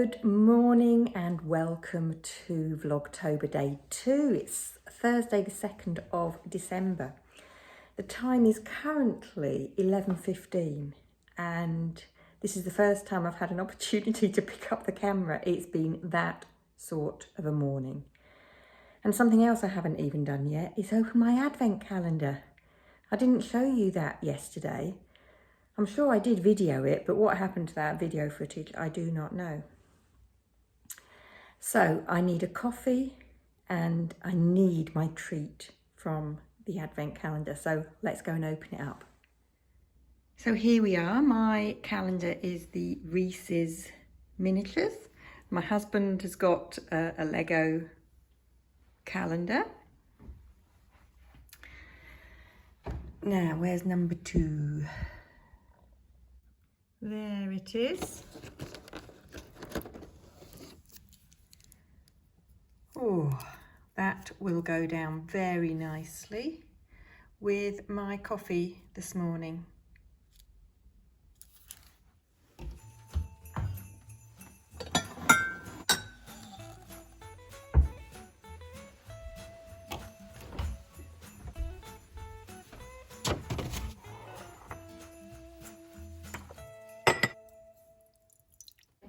Good morning and welcome to Vlogtober Day 2. It's Thursday the 2nd of December. The time is currently 11:15 and this is the first time I've had an opportunity to pick up the camera. It's been that sort of a morning. And something else I haven't even done yet is open my advent calendar. I didn't show you that yesterday. I'm sure I did video it, but what happened to that video footage, I do not know. So I need a coffee and I need my treat from the advent calendar. So let's go and open it up. So here we are. My calendar is the Reese's miniatures. My husband has got a Lego calendar. Now, where's number 2? There it is. Oh, that will go down very nicely with my coffee this morning.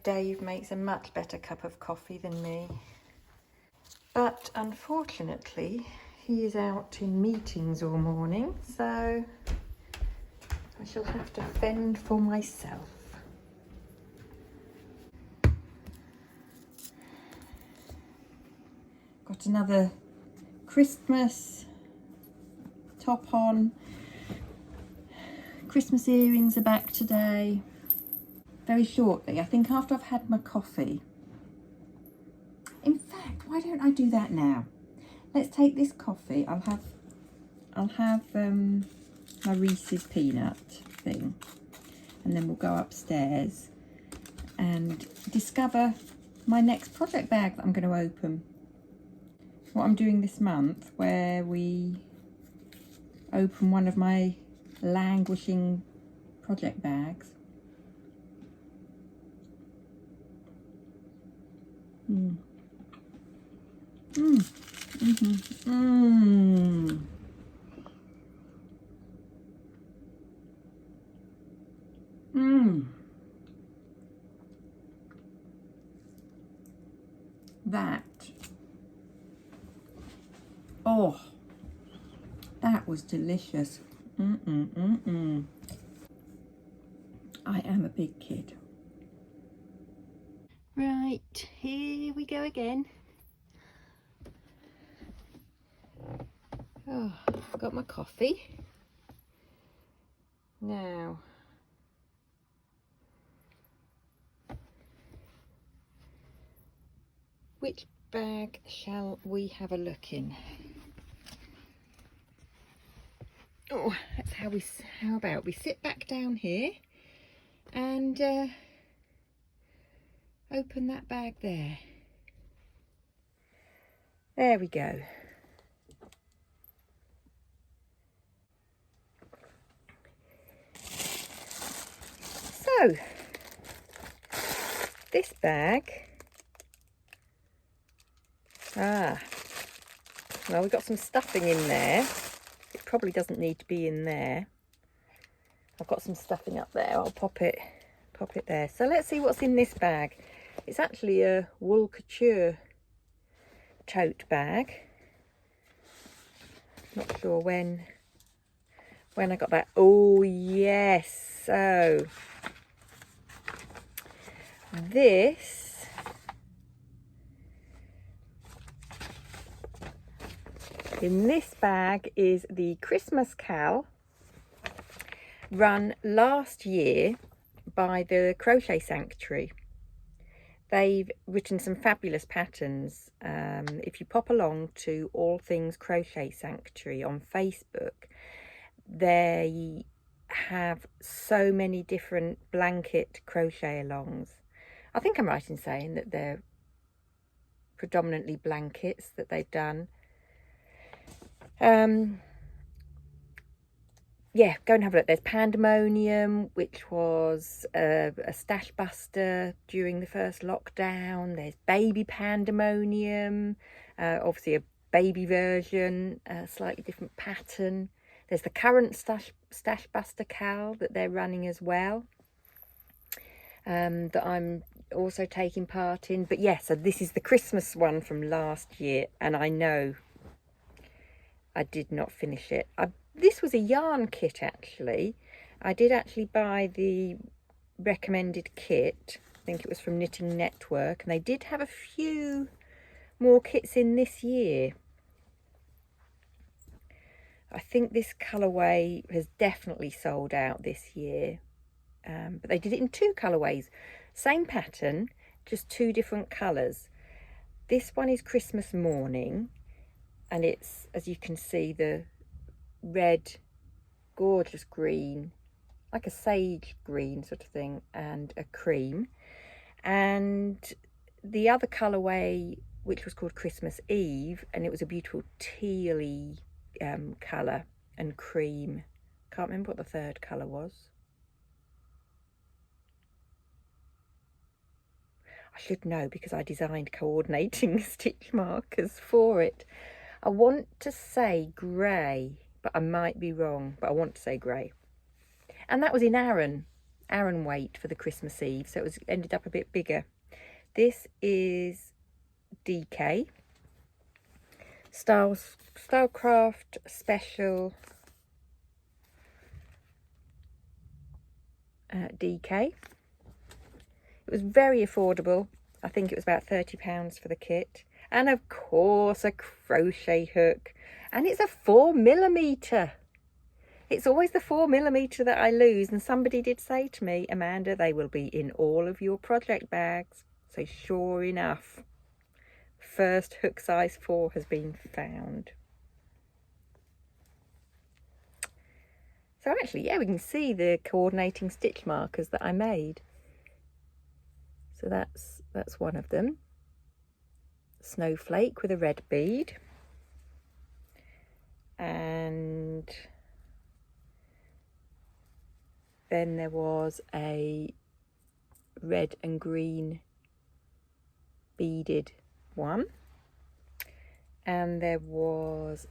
Dave makes a much better cup of coffee than me, but unfortunately he is out in meetings all morning, so I shall have to fend for myself. Got another Christmas top on. Christmas earrings are back today. Very shortly, I think after I've had my coffee. In fact, why don't I do that now? Let's take this coffee. I'll have my Reese's peanut thing, and then we'll go upstairs and discover my next project bag that I'm going to open. What I'm doing this month, where we open one of my languishing project bags. That. Oh, that was delicious. I am a big kid. Right, here we go again. Oh, I've got my coffee. Now, which bag shall we have a look in? Oh, that's how about we sit back down here and open that bag there. There we go. So, this bag, well, we've got some stuffing in there. It probably doesn't need to be in there. I've got some stuffing up there. I'll pop it there. So let's see what's in this bag. It's actually a wool couture tote bag. Not sure when I got that. Oh yes, so this in this bag is the Christmas Cal, run last year by the Crochet Sanctuary. They've written some fabulous patterns. If you pop along to All Things Crochet Sanctuary on Facebook, they have so many different blanket crochet alongs. I think I'm right in saying that they're predominantly blankets that they've done. yeah, go and have a look. There's Pandemonium, which was a stash buster during the first lockdown. There's Baby Pandemonium, obviously a baby version, a slightly different pattern. There's the current stash buster Cal that they're running as well, that I'm also taking part in. But yeah, so this is the Christmas one from last year, and I know I did not finish it. This was a yarn kit, actually. I did actually buy the recommended kit. I think it was from Knitting Network, and they did have a few more kits in this year. I think this colourway has definitely sold out this year, but they did it in 2 colourways. Same pattern, just 2 different colours. This one is Christmas Morning, and it's, as you can see, the red, gorgeous green, like a sage green sort of thing, and a cream. And the other colourway, which was called Christmas Eve, and it was a beautiful tealy colour and cream. Can't remember what the third colour was. I should know because I designed coordinating stitch markers for it. I want to say grey, but I might be wrong, but I want to say grey. And that was in Aran weight for the Christmas Eve, so it ended up a bit bigger. This is DK, Stylecraft Special DK. It was very affordable. I think it was about £30 for the kit. And of course a crochet hook, and it's a 4mm. It's always the 4mm that I lose, and somebody did say to me, Amanda, they will be in all of your project bags. So sure enough, first hook size 4 has been found. So actually, yeah, we can see the coordinating stitch markers that I made. So that's one of them. Snowflake with a red bead. And then there was a red and green beaded one. And there was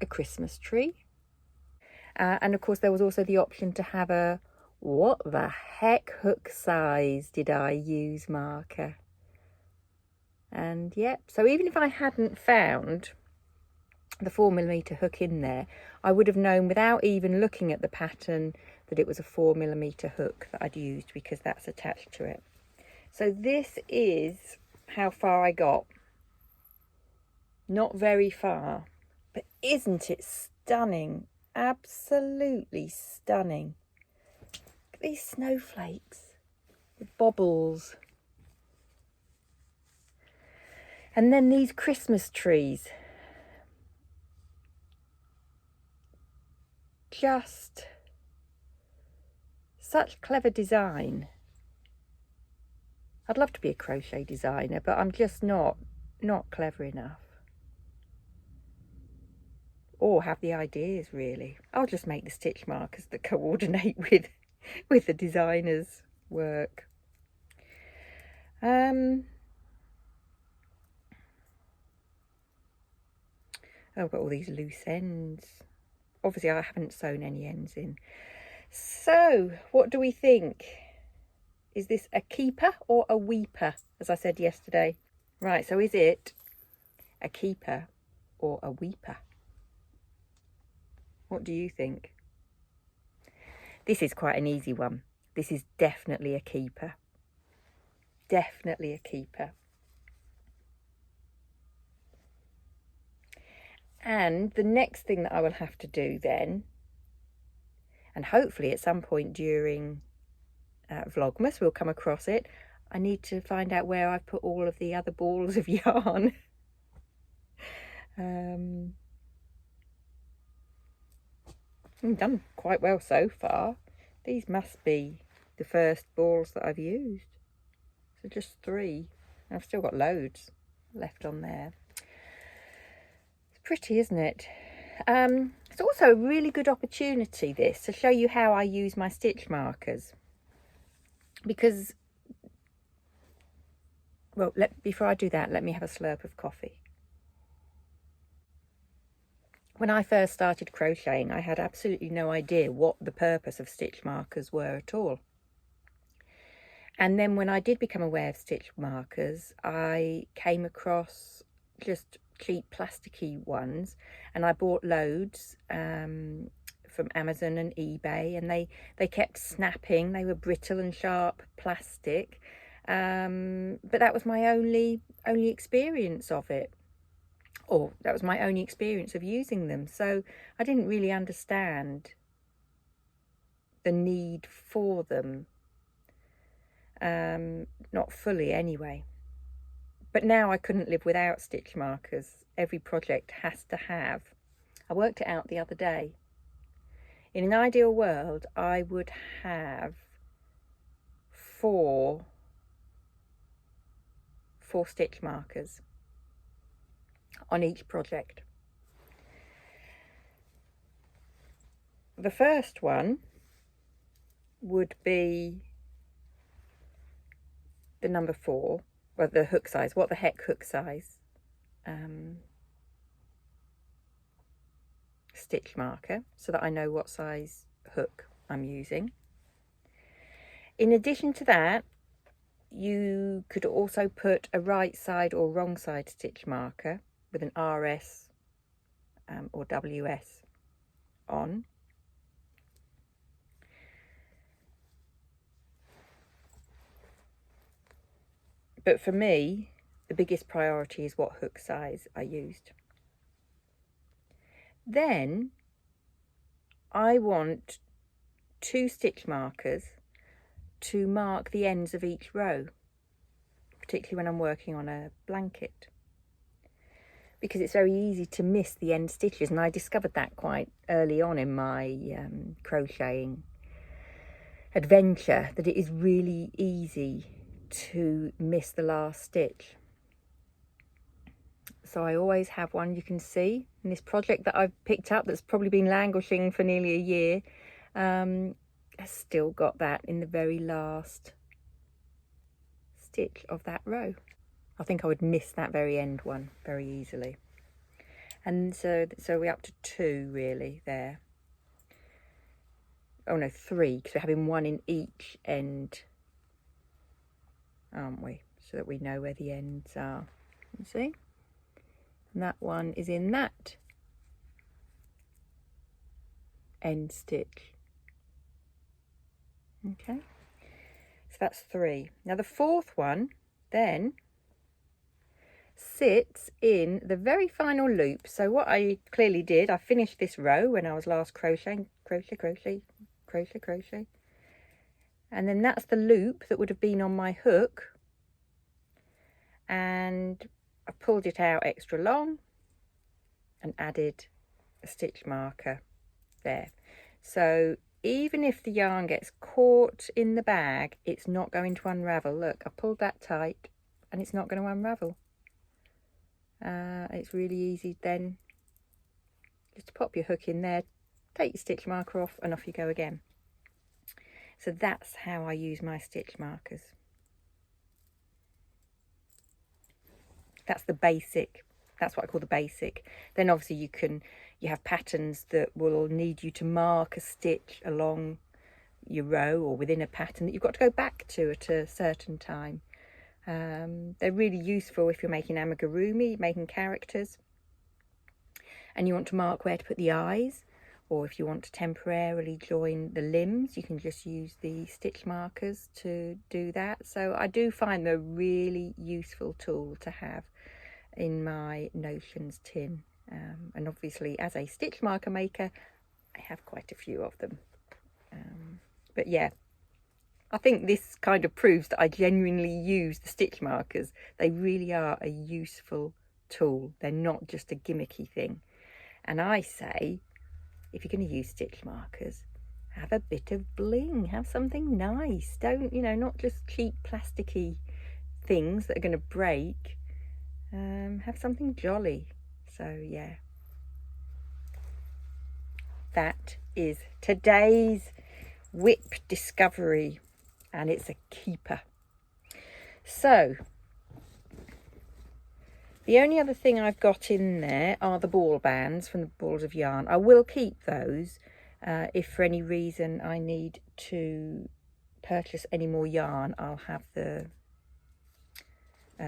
a Christmas tree. And of course there was also the option to have a what the heck hook size did I use marker. And yeah, so even if I hadn't found the 4mm hook in there, I would have known without even looking at the pattern that it was a 4mm hook that I'd used, because that's attached to it. So this is how far I got. Not very far, but isn't it stunning? Absolutely stunning. Look at these snowflakes with bobbles. And then these Christmas trees. Just such clever design. I'd love to be a crochet designer, but I'm just not clever enough. Or have the ideas, really. I'll just make the stitch markers that coordinate with the designer's work. Oh, I've got all these loose ends. Obviously, I haven't sewn any ends in. So, what do we think? Is this a keeper or a weeper, as I said yesterday? Right, so is it a keeper or a weeper? What do you think? This is quite an easy one. This is definitely a keeper. Definitely a keeper. And the next thing that I will have to do then, and hopefully at some point during Vlogmas we'll come across it, I need to find out where I've put all of the other balls of yarn. I've done quite well so far. These must be the first balls that I've used. So just 3. I've still got loads left on there. It's pretty, isn't it? It's it's also a really good opportunity, this, to show you how I use my stitch markers. Because, well, before I do that, let me have a slurp of coffee. When I first started crocheting, I had absolutely no idea what the purpose of stitch markers were at all. And then when I did become aware of stitch markers, I came across just cheap plasticky ones, and I bought loads from Amazon and eBay, and they kept snapping. They were brittle and sharp plastic, but that was my only experience of it. Or that was my only experience of using them. So I didn't really understand the need for them. Not fully anyway. But now I couldn't live without stitch markers. Every project has to have. I worked it out the other day. In an ideal world, I would have four stitch markers on each project. The first one would be the number 4, well, the hook size, what the heck hook size stitch marker, so that I know what size hook I'm using. In addition to that, you could also put a right side or wrong side stitch marker with an RS or WS on. But for me, the biggest priority is what hook size I used. Then I want 2 stitch markers to mark the ends of each row, particularly when I'm working on a blanket, because it's very easy to miss the end stitches, and I discovered that quite early on in my crocheting adventure, that it is really easy to miss the last stitch. So I always have one. You can see in this project that I've picked up that's probably been languishing for nearly a year, has still got that in the very last stitch of that row. I think I would miss that very end one very easily. And so we're up to 2 really there. Oh no, 3, because we're having 1 in each end, aren't we? So that we know where the ends are. You see? And that one is in that end stitch. Okay, so that's 3. Now the 4th one then sits in the very final loop. So what I clearly did, I finished this row when I was last crocheting, crochet, and then that's the loop that would have been on my hook, and I pulled it out extra long and added a stitch marker there. So even if the yarn gets caught in the bag, it's not going to unravel. Look, I pulled that tight and it's not going to unravel. It's really easy then just to pop your hook in there, take your stitch marker off, and off you go again. So that's how I use my stitch markers. That's the basic. That's what I call the basic. Then obviously you have patterns that will need you to mark a stitch along your row or within a pattern that you've got to go back to at a certain time. They're really useful if you're making amigurumi, making characters, and you want to mark where to put the eyes, or if you want to temporarily join the limbs, you can just use the stitch markers to do that. So I do find they're a really useful tool to have in my notions tin, and obviously as a stitch marker maker I have quite a few of them, but yeah, I think this kind of proves that I genuinely use the stitch markers. They really are a useful tool. They're not just a gimmicky thing. And I say, if you're going to use stitch markers, have a bit of bling, have something nice. Don't, not just cheap plasticky things that are going to break. Have something jolly. So yeah, that is today's whip discovery, and it's a keeper. So the only other thing I've got in there are the ball bands from the balls of yarn. I will keep those if for any reason I need to purchase any more yarn. I'll have the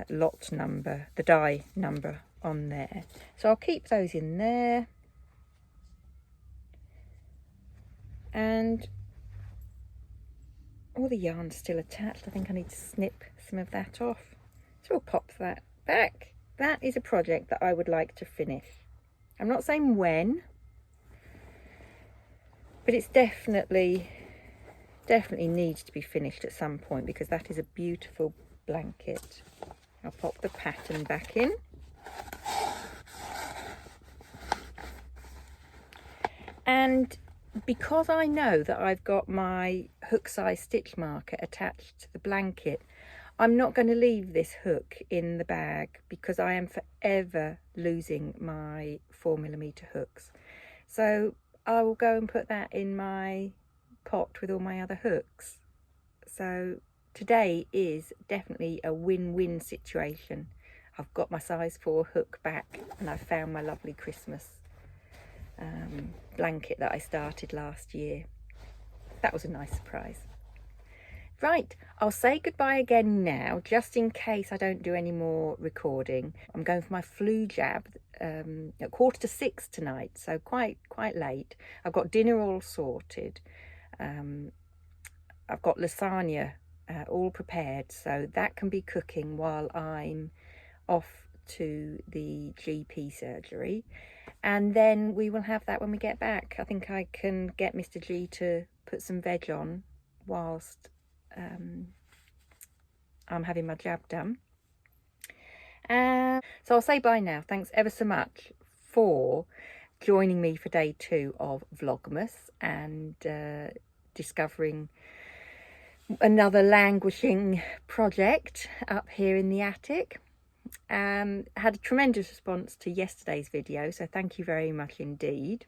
lot number, the die number on there. So I'll keep those in there. And all the yarn's still attached. I think I need to snip some of that off. So we'll pop that back. That is a project that I would like to finish. I'm not saying when, but it's definitely needs to be finished at some point, because that is a beautiful blanket. I'll pop the pattern back in. And because I know that I've got my hook size stitch marker attached to the blanket, I'm not going to leave this hook in the bag, because I am forever losing my 4mm hooks. So I will go and put that in my pot with all my other hooks. So today is definitely a win-win situation. I've got my size 4 hook back, and I've found my lovely Christmas blanket that I started last year. That was a nice surprise. Right, I'll say goodbye again now, just in case I don't do any more recording. I'm going for my flu jab at 5:45 tonight, so quite late. I've got dinner all sorted. I've got lasagna all prepared, so that can be cooking while I'm off to the GP surgery. And then we will have that when we get back. I think I can get Mr. G to put some veg on whilst I'm having my jab done. So I'll say bye now. Thanks ever so much for joining me for day 2 of Vlogmas and discovering another languishing project up here in the attic. Had a tremendous response to yesterday's video, so thank you very much indeed.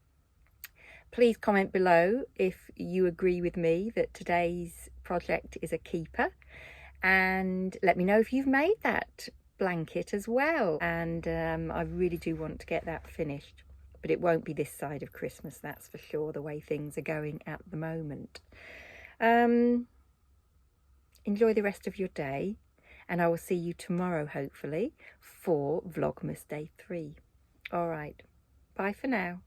Please comment below if you agree with me that today's project is a keeper, and let me know if you've made that blanket as well. And I really do want to get that finished, but it won't be this side of Christmas, that's for sure, the way things are going at the moment. Enjoy the rest of your day, and I will see you tomorrow, hopefully, for Vlogmas Day 3. All right, bye for now.